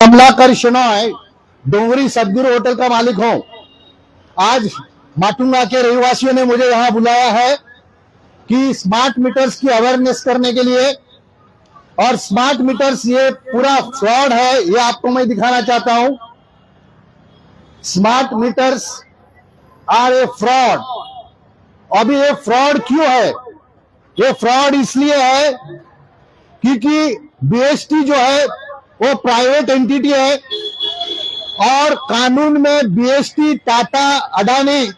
कमलाकर शनॉय डोंगरी सदगुरु होटल का मालिक हूं। आज माटुंगा के रहवासियों ने मुझे यहां बुलाया है कि स्मार्ट मीटर्स की अवेयरनेस करने के लिए, और स्मार्ट मीटर्स ये पूरा फ्रॉड है, ये आपको मैं दिखाना चाहता हूं। Smart meters are a fraud. अभी ये फ्रॉड क्यों है? ये फ्रॉड इसलिए है क्योंकि बीएसटी जो है वो प्राइवेट एंटिटी है, और कानून में बीएसटी, टाटा, अडानी,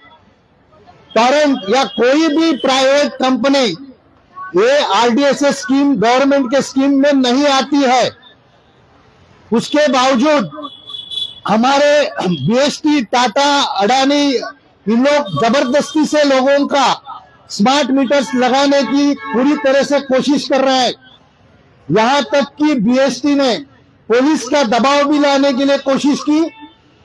टोरेंट या कोई भी प्राइवेट कंपनी ये आरडीएसएस स्कीम, गवर्नमेंट के स्कीम में नहीं आती है। उसके बावजूद हमारे बीएसटी, टाटा, अडानी, इन लोग जबरदस्ती से लोगों का स्मार्ट मीटर्स लगाने की पूरी तरह से कोशिश कर रहे हैं। यहां तक कि बीएसटी ने पुलिस का दबाव भी लाने के लिए कोशिश की,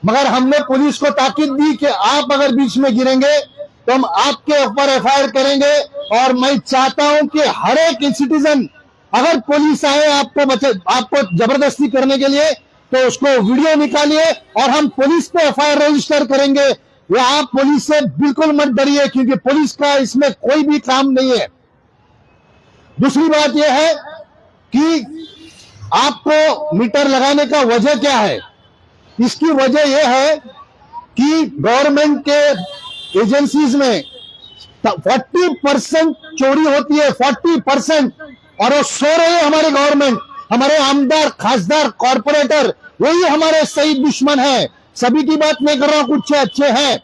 मगर हमने पुलिस को ताकीद दी कि आप अगर बीच में गिरेंगे तो हम आपके ऊपर एफआईआर करेंगे। और मैं चाहता हूं कि हर एक सिटीजन, अगर पुलिस आए आपको जबरदस्ती करने के लिए, तो उसको वीडियो निकालिए और हम पुलिस पे एफआईआर रजिस्टर करेंगे। या आप पुलिस से बिल्कुल मत डरिए, क्योंकि पुलिस का इसमें कोई भी काम नहीं है। दूसरी बात यह है कि आपको मीटर लगाने का वजह क्या है? इसकी वजह यह है कि गवर्नमेंट के एजेंसीज में 40% चोरी होती है, 40%। और वो सो रहे हैं हमारे गवर्नमेंट, हमारे आमदार, खासदार, कॉर्पोरेटर, वही हमारे सही दुश्मन है। सभी की बात नहीं कर रहा हूं, कुछ अच्छे हैं,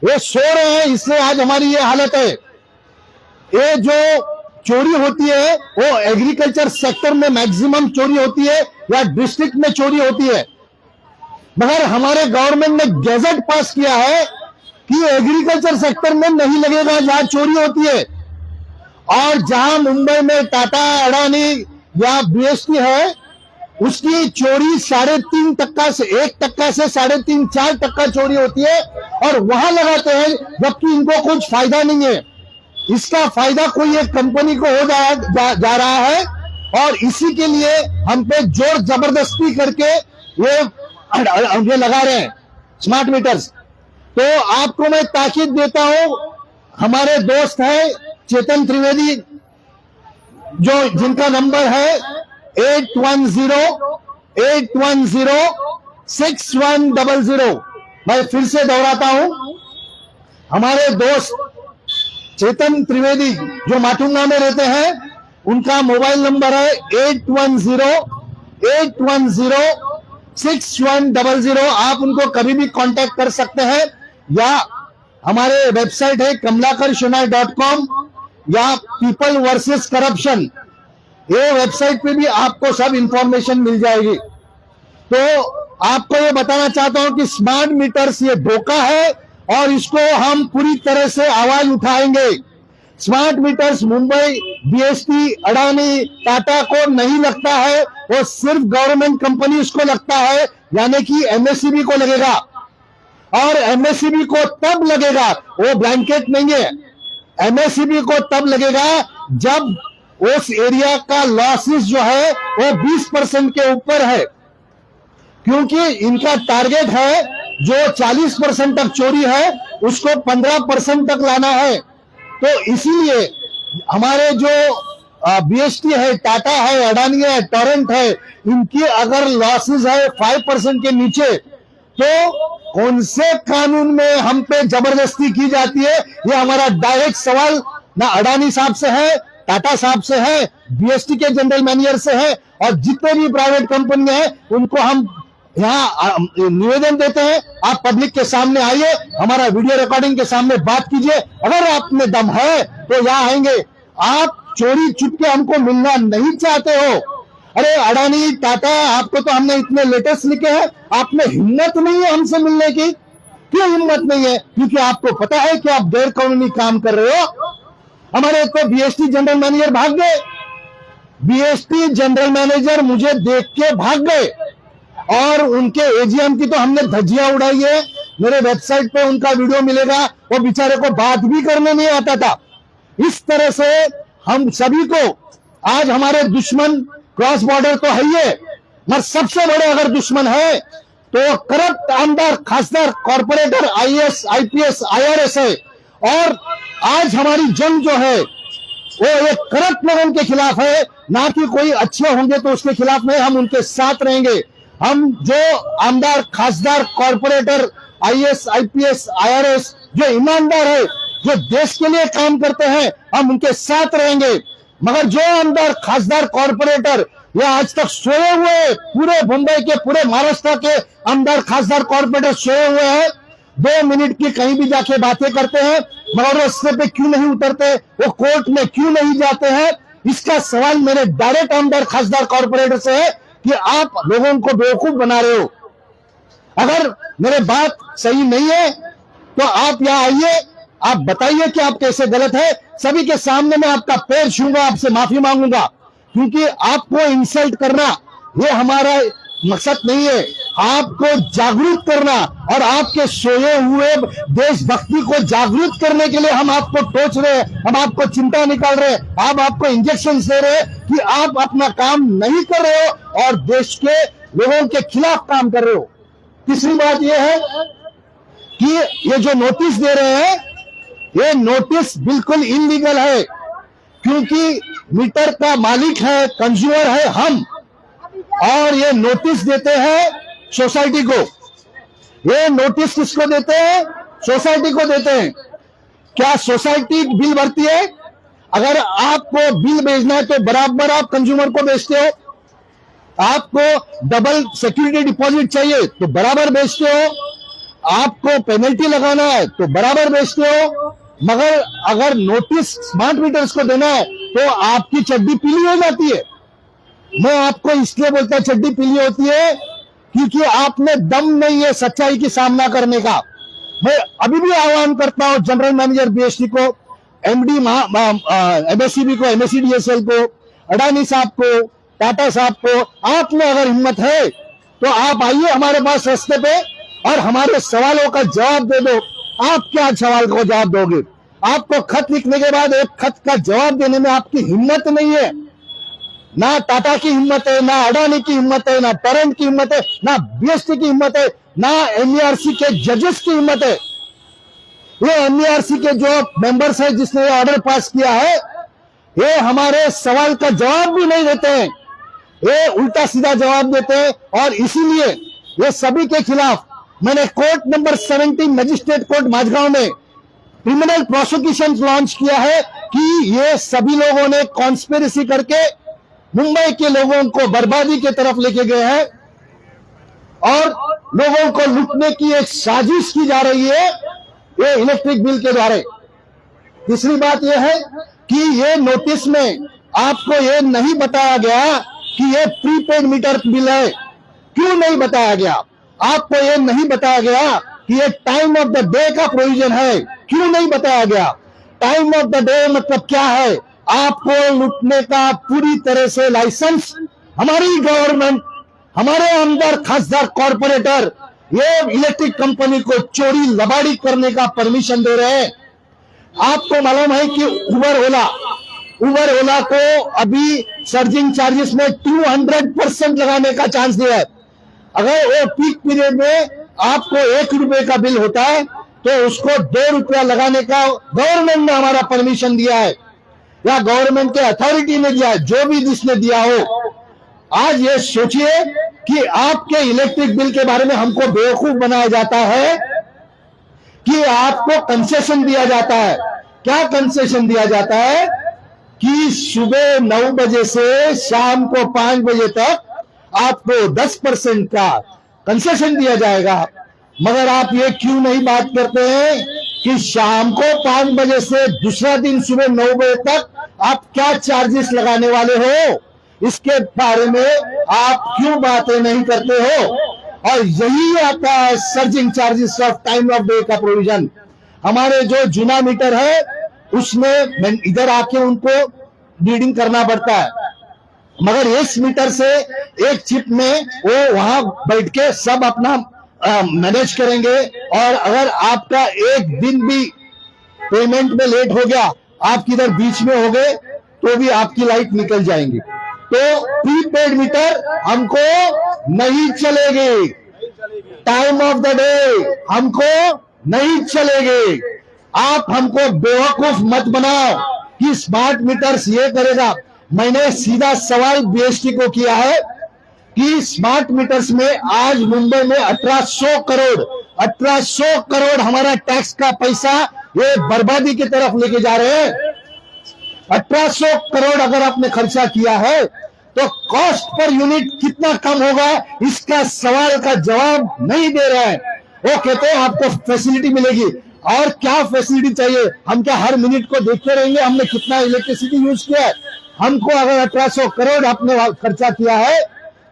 ये सो रहे हैं, इसलिए आज हमारी ये हालत है। ये जो चोरी होती है वो एग्रीकल्चर सेक्टर में मैक्सिमम चोरी होती है, या डिस्ट्रिक्ट में चोरी होती है। मगर हमारे गवर्नमेंट ने गैजेट पास किया है कि एग्रीकल्चर सेक्टर में नहीं लगेगा जहां चोरी होती है। और जहां मुंबई में टाटा, अडानी या बीएसटी है, उसकी चोरी 3.5% से 1% से 3.5-4% चोरी होती है, और वहां लगाते हैं, जबकि इनको कुछ फायदा नहीं है। इसका फायदा कोई एक कंपनी को हो जा रहा है, और इसी के लिए हम पे जोर जबरदस्ती करके ये लगा रहे हैं स्मार्ट मीटर्स। तो आपको मैं ताकीद देता हूं, हमारे दोस्त हैं चेतन त्रिवेदी, जिनका नंबर है 8108106100। मैं फिर से दोहराता हूं, हमारे दोस्त चेतन त्रिवेदी जो माटुंगा में रहते हैं, उनका मोबाइल नंबर है 8108106100। आप उनको कभी भी कांटेक्ट कर सकते हैं, या हमारे वेबसाइट है kamlakarshenoy.com या पीपल वर्सेस करप्शन, ये वेबसाइट पे भी आपको सब इंफॉर्मेशन मिल जाएगी। तो आपको ये बताना चाहता हूं कि स्मार्ट मीटर्स ये धोखा है, और इसको हम पूरी तरह से आवाज उठाएंगे। Smart meters Mumbai, BST, Adani, Tata को नहीं लगता है, वो सिर्फ गवर्नमेंट कंपनी उसको लगता है, यानी कि एमएससीबी को लगेगा। और एमएससीबी को तब लगेगा, वो ब्लैंकेट नहीं है, एमएससीबी को तब लगेगा जब उस एरिया का लॉसेस जो है वो 20% के ऊपर है, क्योंकि इनका टारगेट है जो 40% तक चोरी है उसको 15% तक लाना है। तो इसीलिए हमारे जो बीएसटी है, टाटा है, अडानी है, टोरेंट है, इनकी अगर लॉसेस है 5% के नीचे, तो कौन से कानून में हम पे जबरदस्ती की जाती है? ये हमारा डायरेक्ट सवाल ना अडानी साहब से है, टाटा साहब से है, बीएसटी के जनरल मैनेजर से है, और जितने भी प्राइवेट कंपनियां हैं उनको हम यहाँ निवेदन देते हैं, आप पब्लिक के सामने आइए, हमारा वीडियो रिकॉर्डिंग के सामने बात कीजिए। अगर आप में दम है तो यहाँ आएंगे। आप चोरी चुपके हमको मिलना नहीं चाहते हो। अरे अडानी, टाटा, आपको तो हमने इतने लेटेस्ट लिखे हैं, आप में हिम्मत नहीं है हमसे मिलने की। क्यों हिम्मत नहीं है? क्योंकि आपको पता है कि आप गैर कानूनी काम कर रहे हो। हमारे तो बीएसटी जनरल मैनेजर भाग गए, बीएसटी जनरल मैनेजर मुझे देख के भाग गए, और उनके एजीएम की तो हमने धज्जियां उड़ाई है। मेरे वेबसाइट पे उनका वीडियो मिलेगा, वो बेचारे को बात भी करने नहीं आता था। इस तरह से हम सभी को आज हमारे दुश्मन क्रॉस बॉर्डर तो है ही है, मगर सबसे बड़े अगर दुश्मन है तो करप्ट आमदार, खासदार, कॉर्पोरेटर, आईएएस, आईपीएस, आईआरएस है। और आज हमारी जंग जो है वो एक करप्ट लोगों के खिलाफ है, ना कि कोई अच्छे होंगे तो उसके खिलाफ नहीं। हम उनके साथ रहेंगे। हम जो आमदार, खासदार, कॉर्पोरेटर, आईएएस, आईपीएस, आईआरएस जो ईमानदार है, जो देश के लिए काम करते हैं, हम उनके साथ रहेंगे। मगर जो आमदार, खासदार, कॉर्पोरेटर ये आज तक सोए हुए, पूरे मुंबई के, पूरे महाराष्ट्र के आमदार, खासदार, कॉर्पोरेटर सोए हुए हैं, 2 मिनट की कहीं भी जाके बातें करते हैं, मगर रास्ते पे क्यों नहीं उतरते, वो कोर्ट में क्यों नहीं जाते हैं? इसका सवाल मेरे डायरेक्ट आमदार, खासदार, कॉर्पोरेटर से है कि आप लोगों को बेवकूफ बना रहे हो। अगर मेरे बात सही नहीं है तो आप यहाँ आइए, आप बताइए कि आप कैसे गलत है। सभी के सामने मैं आपका पैर छूंगा, आपसे माफी मांगूंगा, क्योंकि आपको इंसल्ट करना ये हमारा मकसद नहीं है। आपको जागरूक करना और आपके सोए हुए देशभक्ति को जागरूक करने के लिए हम आपको टोच रहे हैं, हम आपको चिंता निकाल रहे हैं, हम आपको इंजेक्शन दे रहे हैं कि आप अपना काम नहीं कर रहे हो और देश के लोगों के खिलाफ काम कर रहे हो। तीसरी बात यह है कि ये जो नोटिस दे रहे हैं, ये नोटिस बिल्कुल इलीगल है, क्योंकि मीटर का मालिक है, कंज्यूमर है हम, और ये नोटिस देते हैं सोसाइटी को। ये नोटिस किसको देते हैं? सोसाइटी को देते हैं। क्या सोसाइटी बिल भरती है? अगर आपको बिल भेजना है तो बराबर आप कंज्यूमर को भेजते हो। आपको डबल सिक्योरिटी डिपॉजिट चाहिए तो बराबर भेजते हो। आपको पेनल्टी लगाना है तो बराबर भेजते हो। मगर अगर नोटिस स्मार्ट मीटर्स को देना है तो आपकी चड्डी पीली हो जाती है। मैं आपको इसलिए बोलता हूं चड्डी पीली होती है क्योंकि आपने दम नहीं है सच्चाई की सामना करने का। मैं अभी भी आह्वान करता हूं जनरल मैनेजर बीएसटी को, एमडी एमएससीबी को, एमएससीडीएसएल को, अडानी साहब को, टाटा साहब को, आप में अगर हिम्मत है तो आप आइए हमारे पास रास्ते पे और हमारे सवालों का जवाब दे दो। आप क्या सवाल को जवाब दोगे? आपको खत लिखने के बाद एक खत का जवाब देने में आपकी हिम्मत नहीं है। ना टाटा की हिम्मत है, ना अडानी की हिम्मत है, ना पेरेंट की हिम्मत है, ना बीएसटी की हिम्मत है, ना एमईआरसी के जजेस की हिम्मत है। ये एमईआरसी के जो मेंबर्स हैं जिसने ये ऑर्डर पास किया है, ये हमारे सवाल का जवाब भी नहीं देते हैं, ये उल्टा सीधा जवाब देते हैं। और इसीलिए ये सभी के खिलाफ मैंने court number 17 magistrate court Mazagaon में क्रिमिनल प्रोसिक्यूशन लॉन्च किया है कि ये सभी लोगों ने कॉन्स्पिरेसी करके मुंबई के लोगों को बर्बादी की तरफ लेके गए हैं और लोगों को लूटने की एक साजिश की जा रही है ये इलेक्ट्रिक बिल के द्वारा। तीसरी बात यह है कि ये नोटिस में आपको ये नहीं बताया गया कि ये प्रीपेड मीटर बिल है। क्यों नहीं बताया गया? आपको ये नहीं बताया गया कि ये टाइम ऑफ द डे का प्रोविजन है। क्यों नहीं बताया गया? टाइम ऑफ द डे मतलब क्या है? आपको लूटने का पूरी तरह से लाइसेंस हमारी गवर्नमेंट, हमारे आमदार, खासदार, कॉर्पोरेटर ये इलेक्ट्रिक कंपनी को चोरी लबाड़ी करने का परमिशन दे रहे हैं। आपको मालूम है कि उबर ओला को अभी सर्जिंग चार्जेस में 200% लगाने का चांस दिया है। अगर वो पीक पीरियड में आपको 1 रुपए का बिल होता है तो उसको 2 रुपया लगाने का गवर्नमेंट ने हमारा परमिशन दिया है, या गवर्नमेंट के अथॉरिटी ने दिया है, जो भी जिसने दिया हो। आज ये सोचिए कि आपके इलेक्ट्रिक बिल के बारे में हमको बेवकूफ बनाया जाता है कि आपको कंसेशन दिया जाता है। क्या कंसेशन दिया जाता है कि सुबह 9 बजे से शाम को 5 बजे तक आपको 10% का कंसेशन दिया जाएगा। मगर आप ये क्यों नहीं बात करते हैं कि शाम को 5 बजे से दूसरा दिन सुबह 9 बजे तक आप क्या चार्जेस लगाने वाले हो? इसके बारे में आप क्यों बातें नहीं करते हो? और यही आता है surging charges of time of day का प्रोविजन। हमारे जो जूना मीटर है उसमें इधर आके उनको रीडिंग करना पड़ता है, मगर इस मीटर से एक चिप में वो वहां बैठ के सब अपना मैनेज करेंगे। और अगर आपका एक दिन भी पेमेंट में लेट हो गया, आप किधर बीच में हो गए तो भी आपकी लाइट निकल जाएंगी। तो प्रीपेड मीटर हमको नहीं चलेगी, टाइम ऑफ द डे हमको नहीं चलेगी। आप हमको बेवकूफ मत बनाओ कि स्मार्ट मीटर्स ये करेगा। मैंने सीधा सवाल बीएसटी को किया है कि स्मार्ट मीटर्स में आज मुंबई में 1800 करोड़ हमारा टैक्स का पैसा ये बर्बादी की तरफ लेके जा रहे हैं। 1800 करोड़ अगर आपने खर्चा किया है तो कॉस्ट पर यूनिट कितना कम होगा, इसका सवाल का जवाब नहीं दे रहा है। वो कहते हैं आपको फैसिलिटी मिलेगी, और क्या फैसिलिटी चाहिए? हम क्या हर मिनट को देखते रहेंगे हमने कितना इलेक्ट्रिसिटी यूज किया है? हमको अगर 1800 करोड़ आपने खर्चा किया है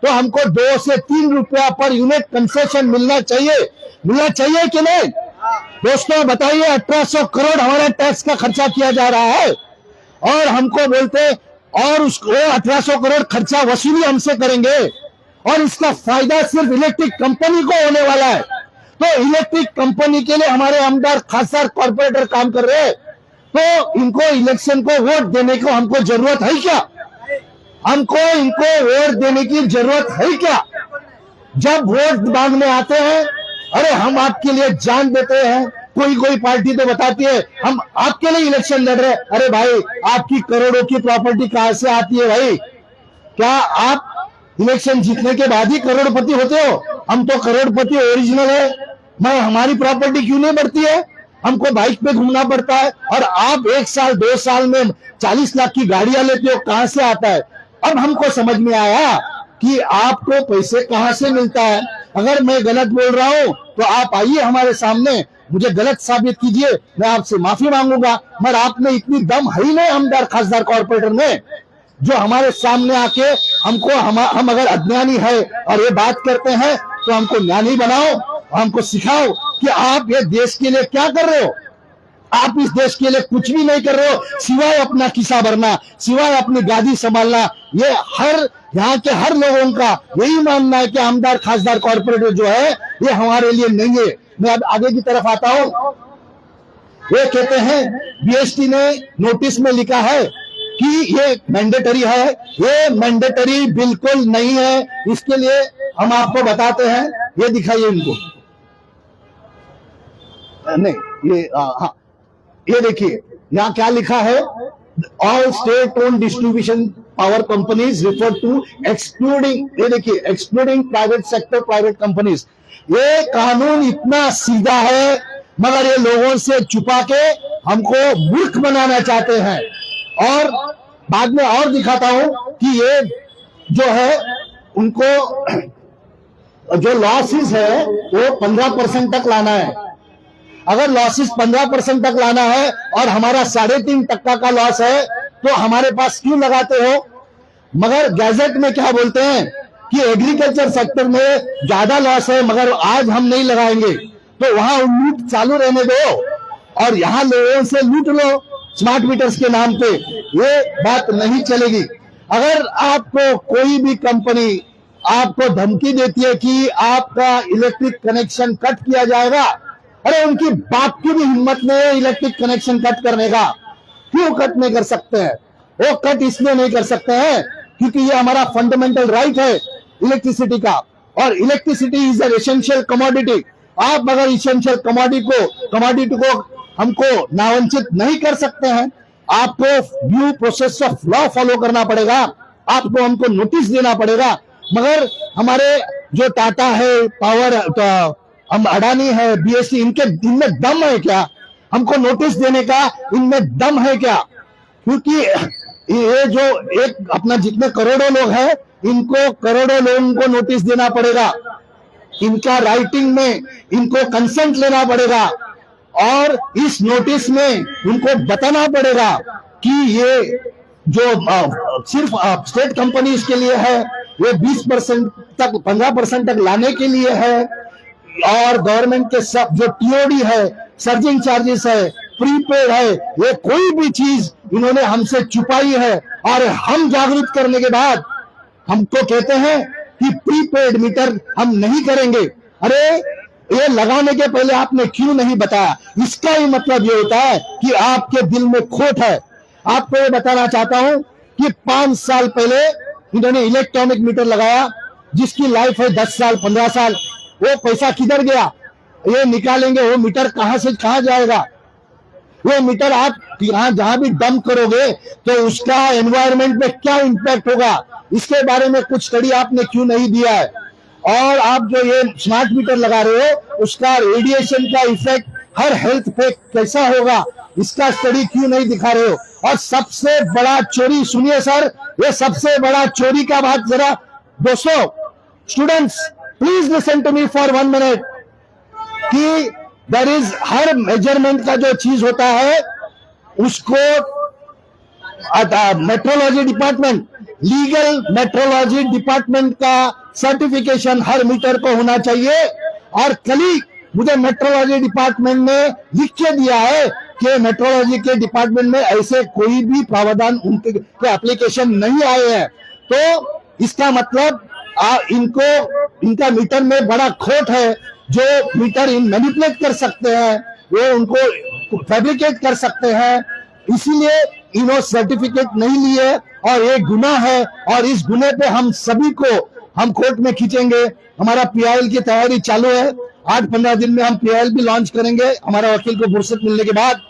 तो हमको 2 से 3 रुपया पर यूनिट कंसेशन मिलना चाहिए कि नहीं? दोस्तों बताइए, 1800 करोड़ हमारा टैक्स का खर्चा किया जा रहा है और हमको बोलते और उसको 1800 करोड़ खर्चा वसूली हमसे करेंगे और इसका फायदा सिर्फ इलेक्ट्रिक कंपनी को होने वाला है। तो इलेक्ट्रिक कंपनी के लिए हमारे आमदार खासदार कॉर्पोरेटर काम कर रहे हैं, तो इनको इलेक्शन को वोट देने को हमको जरूरत है क्या? हमको इनको वोट देने की जरूरत है क्या? जब वोट मांगने आते हैं, अरे हम आपके लिए जान देते हैं, कोई पार्टी तो बताती है हम आपके लिए इलेक्शन लड़ रहे हैं। अरे भाई, आपकी करोड़ों की प्रॉपर्टी कहां से आती है भाई? क्या आप इलेक्शन जीतने के बाद ही करोड़पति होते हो? हम तो करोड़पति ओरिजिनल है। हमारी प्रॉपर्टी क्यों नहीं बढ़ती है? हमको बाइक पे घूमना पड़ता है और आप 1 साल 2 साल में 40 लाख की गाड़ियां लेते हो, कहां से आता है? अब हमको समझ में आया कि आपको पैसे कहां से मिलता है। अगर मैं गलत बोल रहा हूं तो आप आइए हमारे सामने, मुझे गलत साबित कीजिए, मैं आपसे माफी मांगूंगा। मगर आप में इतनी दम है ही नहीं आमदार खासदार कॉर्पोरेटर में, जो हमारे सामने आके हमको हम अगर अज्ञानी है और ये बात करते हैं तो हमको ज्ञानी बनाओ, हमको सिखाओ कि आप ये देश के लिए क्या कर रहे हो। आप इस देश के लिए कुछ भी नहीं कर रहे हो सिवाय अपना किस्सा भरना, सिवाय अपनी गादी संभालना। ये यहाँ के हर लोगों का यही मानना है कि आमदार खासदार कॉर्पोरेटर जो है ये हमारे लिए नहीं है। मैं अब आगे की तरफ आता हूं। ये कहते हैं बीएसटी ने नोटिस में लिखा है कि ये मैंडेटरी है। ये मैंडेटरी बिल्कुल नहीं है। इसके लिए हम आपको बताते हैं, ये दिखाइए इनको। नहीं, ये हाँ, ये देखिए यहाँ क्या लिखा है, all state own distribution power companies refer to excluding, ये देखिए excluding private sector private companies. ये कानून इतना सीधा है मगर ये लोगों से छुपा के हमको मूर्ख बनाना चाहते हैं। और बाद में और दिखाता हूं कि ये जो है उनको जो लॉसेस है वो 15% तक लाना है। अगर लॉसेस 15% तक लाना है और हमारा 3.5% का लॉस है तो हमारे पास क्यों लगाते हो? मगर गैजेट में क्या बोलते हैं कि एग्रीकल्चर सेक्टर में ज्यादा लॉस है मगर आज हम नहीं लगाएंगे, तो वहां लूट चालू रहने दो और यहाँ लोगों से लूट लो स्मार्ट मीटर्स के नाम पे। ये बात नहीं चलेगी। अगर आपको कोई भी कंपनी आपको धमकी देती है कि आपका इलेक्ट्रिक कनेक्शन कट किया जाएगा, अरे उनकी बाप की भी हिम्मत नहीं है इलेक्ट्रिक कनेक्शन कट करने का। क्यों कट नहीं कर सकते हैं? वो कट इसलिए नहीं कर सकते हैं क्योंकि ये हमारा फंडामेंटल राइट है इलेक्ट्रिसिटी का, और electricity is an essential commodity. आप अगर एसेंशियल कमोडिटी को हमको नावंचित नहीं कर सकते हैं, आपको due process of law follow करना पड़ेगा, आपको हमको नोटिस देना पड़ेगा। मगर हमारे जो टाटा है, पावर हम अडानी है, बीएससी, इनमें दम है क्या हमको नोटिस देने का? इनमें दम है क्या? क्योंकि ये जो एक अपना जितने करोड़ों लोग हैं, इनको करोड़ों लोगों को नोटिस देना पड़ेगा, इनका राइटिंग में इनको कंसेंट लेना पड़ेगा और इस नोटिस में उनको बताना पड़ेगा कि ये जो सिर्फ स्टेट कंपनीज के लिए है, ये 20% तक 15% तक लाने के लिए है, और गवर्नमेंट के सब जो टीओडी है, सर्जिंग चार्जेस है, प्रीपेड है, ये कोई भी चीज इन्होंने हमसे छुपाई है। और हम जागरूक करने के बाद हमको कहते हैं कि प्रीपेड मीटर हम नहीं करेंगे। अरे ये लगाने के पहले आपने क्यों नहीं बताया? इसका ही मतलब ये होता है कि आपके दिल में खोट है। आपको ये बताना चाहता हूं कि 5 साल पहले इन्होंने इलेक्ट्रॉनिक मीटर लगाया जिसकी लाइफ है 10 साल 15 साल। वो पैसा किधर गया? ये निकालेंगे, वो मीटर कहां से कहां जाएगा? वो मीटर आप जहां भी डंप करोगे तो उसका एनवायरमेंट में क्या इंपैक्ट होगा, इसके बारे में कुछ स्टडी आपने क्यों नहीं दिया है? और आप जो ये स्मार्ट मीटर लगा रहे हो उसका रेडिएशन का इफेक्ट हर हेल्थ पे कैसा होगा, इसका स्टडी क्यों नहीं दिखा रहे हो? और सबसे बड़ा चोरी, सुनिए सर, ये सबसे बड़ा चोरी का बात जरा दोस्तों, students please listen to me for 1 minute, कि देयर इज हर मेजरमेंट का जो चीज होता है उसको metrology department, legal metrology department का सर्टिफिकेशन हर मीटर को होना चाहिए। और कल ही मुझे मेट्रोलॉजी डिपार्टमेंट ने लिख के दिया है कि मेट्रोलॉजी के डिपार्टमेंट में ऐसे कोई भी प्रावधान उनके एप्लीकेशन नहीं आए हैं। तो इसका मतलब इनका मीटर में बड़ा खोट है। जो मीटर मैनिपुलेट कर सकते हैं वो उनको फैब्रिकेट कर सकते हैं, इसीलिए इन्होंने सर्टिफिकेट नहीं लिए और ये गुनाह है। और इस गुने पे हम सभी को हम कोर्ट में खींचेंगे। हमारा पीआईएल की तैयारी चालू है, 8-15 दिन में हम पीआईएल भी लॉन्च करेंगे हमारा वकील को फुर्सत मिलने के बाद।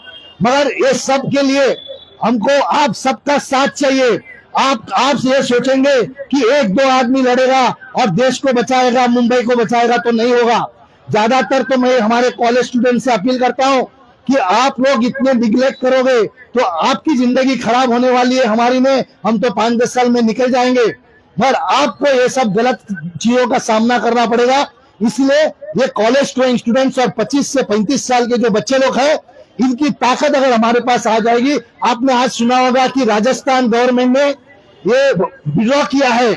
मगर ये सब के लिए हमको आप सबका साथ चाहिए। आप ये सोचेंगे कि 1-2 आदमी लड़ेगा और देश को बचाएगा, मुंबई को बचाएगा, तो नहीं होगा। ज्यादातर तो मैं हमारे कॉलेज स्टूडेंट से अपील करता हूं कि आप लोग इतने निग्लेक्ट करोगे तो आपकी जिंदगी खराब होने वाली है, हमारी में हम तो 5-10 साल में निकल जाएंगे, मगर आपको ये सब गलत चीजों का सामना करना पड़ेगा। इसलिए ये कॉलेज गोइंग स्टूडेंट्स और 25 से 35 साल के जो बच्चे लोग हैं, इनकी ताकत अगर हमारे पास आ जाएगी। आपने आज सुना होगा कि राजस्थान गवर्नमेंट ने ये विड्रॉ किया है।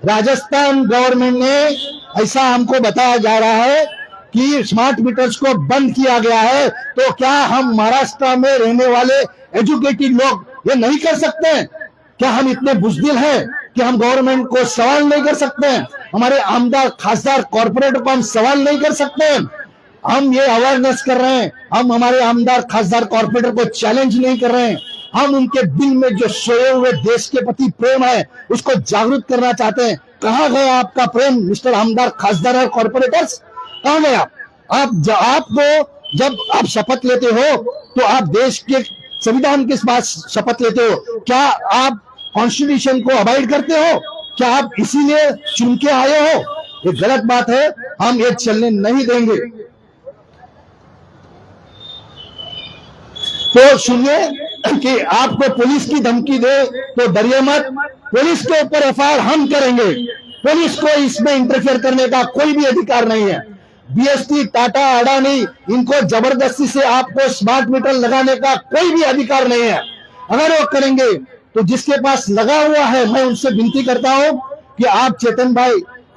राजस्थान गवर्नमेंट ने ऐसा हमको बताया जा रहा है कि स्मार्ट मीटर्स को बंद किया गया है। तो क्या हम महाराष्ट्र में रहने वाले एजुकेटेड लोग ये नहीं कर सकते हैं? क्या हम इतने बुजदिल हैं कि हम गवर्नमेंट को सवाल नहीं कर सकते हैं? हमारे आमदार खासदार कॉर्पोरेट को हम सवाल नहीं कर सकते हैं? हम ये अवेयरनेस कर रहे हैं, हम हमारे आमदार खासदार कॉर्पोरेटर को चैलेंज नहीं कर रहे हैं। हम उनके दिल में जो सोए हुए देश के प्रति प्रेम है उसको जागृत करना चाहते हैं। कहां गए आपका प्रेम मिस्टर आमदार खासदार और कॉर्पोरेटर्स? कहां गए आपको जब आप शपथ लेते हो तो आप देश के संविधान के बाद शपथ लेते हो? क्या आप कॉन्स्टिट्यूशन को अवॉइड करते हो? क्या आप इसीलिए चुन के आए हो? ये गलत बात है, हम ये चलने नहीं देंगे। तो सुनिए कि आपको पुलिस की धमकी दे तो डरिए मत, पुलिस के ऊपर एफआईआर हम करेंगे। पुलिस को इसमें इंटरफेयर करने का कोई भी अधिकार नहीं है। बीएसटी, टाटा, अडानी, इनको जबरदस्ती से आपको स्मार्ट मीटर लगाने का कोई भी अधिकार नहीं है। अगर वो करेंगे तो जिसके पास लगा हुआ है, मैं उनसे विनती करता हूं कि आप चेतन भाई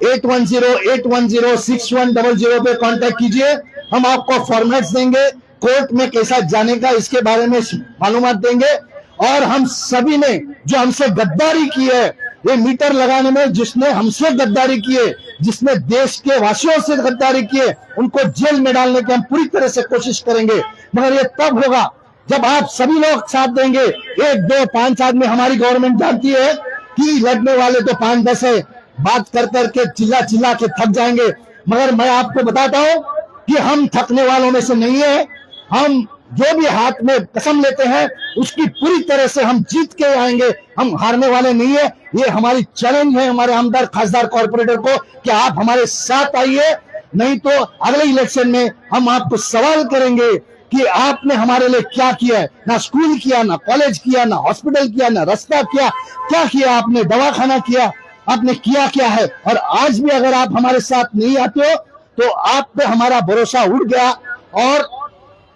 8108106100 पे कांटेक्ट कीजिए। हम आपको फॉर्मेट्स देंगे, कोर्ट में कैसा जाने का इसके बारे में मालूमात देंगे। और हम सभी ने जो हमसे गद्दारी की है ये मीटर लगाने में, जिसने हमसे गद्दारी की है, जिसने देश के वासियों से गद्दारी की है, उनको जेल में डालने की हम पूरी तरह से कोशिश करेंगे। मगर ये तब होगा जब आप सभी लोग साथ देंगे। 1-2-5 आदमी, हमारी गवर्नमेंट जानती है कि लड़ने वाले तो 5-10 है, बात कर करके चिल्ला के थक जाएंगे। मगर मैं आपको बताता हूं कि हम थकने वालों में से नहीं है। हम जो भी हाथ में कसम लेते हैं उसकी पूरी तरह से हम जीत के आएंगे, हम हारने वाले नहीं है। ये हमारी चैलेंज है हमारे आमदार खासदार कॉर्पोरेटर को कि आप हमारे साथ आइए, नहीं तो अगले इलेक्शन में हम आपको सवाल करेंगे कि आपने हमारे लिए क्या किया है। ना स्कूल किया, ना कॉलेज किया, ना हॉस्पिटल किया, ना रास्ता किया, क्या किया आपने? दवाखाना किया, आपने किया क्या है? और आज भी अगर आप हमारे साथ नहीं आते हो तो आप पे हमारा भरोसा उड़ गया। और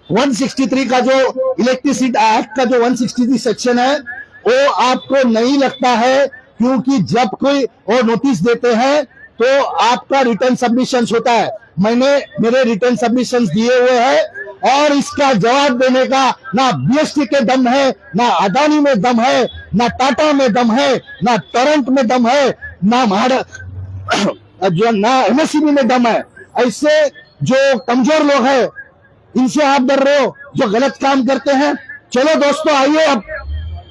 163 का जो इलेक्ट्रिसिटी एक्ट का जो 163 सेक्शन है वो आपको नहीं लगता है, क्योंकि जब कोई वो नोटिस देते हैं तो आपका रिटर्न सबमिशंस होता है। मैंने मेरे रिटर्न सबमिशंस दिए हुए हैं और इसका जवाब देने का ना बीएसटी के दम है, ना अडानी में दम है, ना टाटा में दम है, ना टोरेंट में दम है, ना ना एमएससीबी में दम है। ऐसे जो कमजोर लोग हैं इनसे आप डर रहे हो जो गलत काम करते हैं। चलो दोस्तों, आइए अब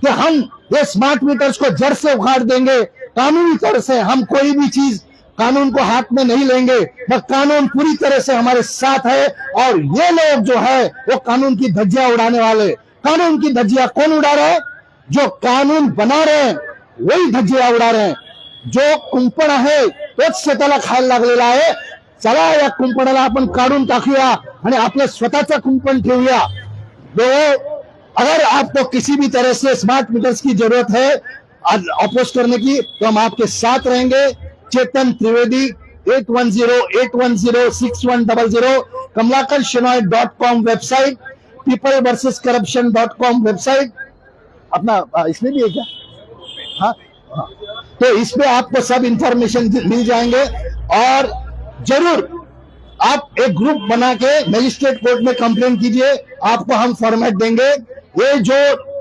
कि हम ये स्मार्ट मीटर्स को जड़ से उखाड़ देंगे। कानूनी तौर से हम कोई भी चीज कानून को हाथ में नहीं लेंगे, बस कानून पूरी तरह से हमारे साथ है। और ये लोग जो है वो कानून की धज्जियां उड़ाने वाले, कानून की धज्जियां कौन उड़ा रहे हैं? जो कानून बना रहे हैं वही धज्जियां उड़ा रहे हैं। जो कुंपण आहे तोच शेताला खायला लागलेला आहे। चला या कुंपणाला आपण काढून टाकूया आणि आपलं स्वतःचा कुंपण ठेवूया। तो अगर आपको किसी भी तरह से स्मार्ट मीटर्स की जरूरत है अपोज करने की, तो हम आपके साथ रहेंगे। Chetan Trivedi 8108106100, kamlakarshenoy.com website, peopleversuscorruption.com website. अपना इसमें भी है क्या? हाँ, तो इसमें आपको सब इंफॉर्मेशन मिल जाएंगे। और जरूर आप एक ग्रुप बना के मजिस्ट्रेट कोर्ट में कंप्लेंट कीजिए, आपको हम फॉर्मेट देंगे। ये जो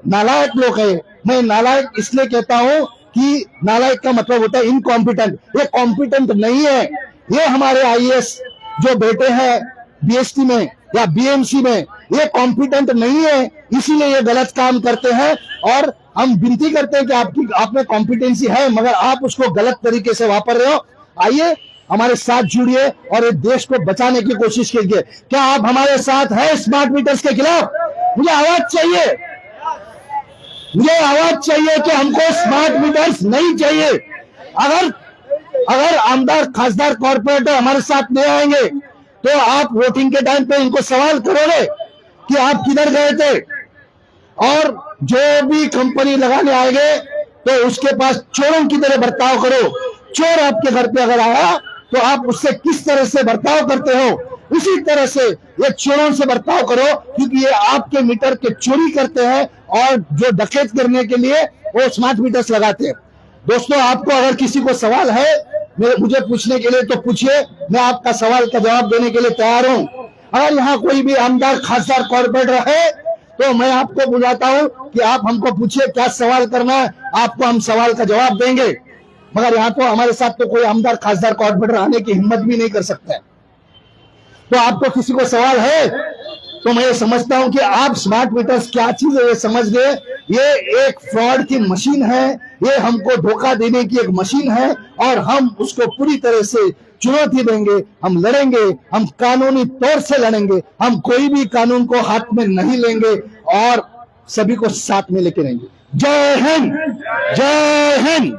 नालायक लोग हैं, मैं नालायक इसलिए कहता हूं कि नालायक का मतलब होता है इनकॉम्पिटेंट। ये कॉम्पिटेंट नहीं है। ये हमारे आईएएस जो बेटे हैं बीएसटी में या बीएमसी में, ये कॉम्पिटेंट नहीं है, इसीलिए ये गलत काम करते हैं। और हम विनती करते हैं कि आप में कॉम्पिटेंसी है मगर आप उसको गलत तरीके से वापर रहे हो। आइए हमारे साथ जुड़िए और इस देश को बचाने की कोशिश कीजिए। क्या आप हमारे साथ हैं स्मार्ट मीटर्स के खिलाफ? मुझे आवाज चाहिए, मुझे आवाज चाहिए कि हमको स्मार्ट मीटर्स नहीं चाहिए। अगर आमदार खासदार कॉर्पोरेटर हमारे साथ नहीं आएंगे तो आप वोटिंग के टाइम पे इनको सवाल करोगे कि आप किधर गए थे। और जो भी कंपनी लगाने आएंगे तो उसके पास चोरों की तरह बर्ताव करो। चोर आपके घर पे अगर आया तो आप उससे किस तरह से बर्ताव करते हो, उसी तरह से ये चोरों से बर्ताव करो, क्योंकि ये आपके मीटर के चोरी करते हैं और जो डकैत करने के लिए वो स्मार्ट मीटर्स लगाते हैं। दोस्तों, आपको अगर किसी को सवाल है मुझे पूछने के लिए तो पूछिए, मैं आपका सवाल का जवाब देने के लिए तैयार हूं। अगर यहाँ कोई भी आमदार खासदार कॉर्पोरेटर है तो मैं आपको बुलाता हूं कि आप हमको पूछिए क्या सवाल करना है, आपको हम सवाल का जवाब देंगे। मगर यहाँ तो हमारे साथ तो कोई आमदार खासदार कॉर्पोरेटर आने की हिम्मत भी नहीं कर सकता है। तो आपको किसी को सवाल है तो मैं ये समझता हूं कि आप स्मार्ट मीटर्स क्या चीज है ये समझ गए। ये एक फ्रॉड की मशीन है, ये हमको धोखा देने की एक मशीन है और हम उसको पूरी तरह से चुनौती देंगे। हम लड़ेंगे, हम कानूनी तौर से लड़ेंगे, हम कोई भी कानून को हाथ में नहीं लेंगे और सभी को साथ में लेके रहेंगे। जय हिंद, जय हिंद।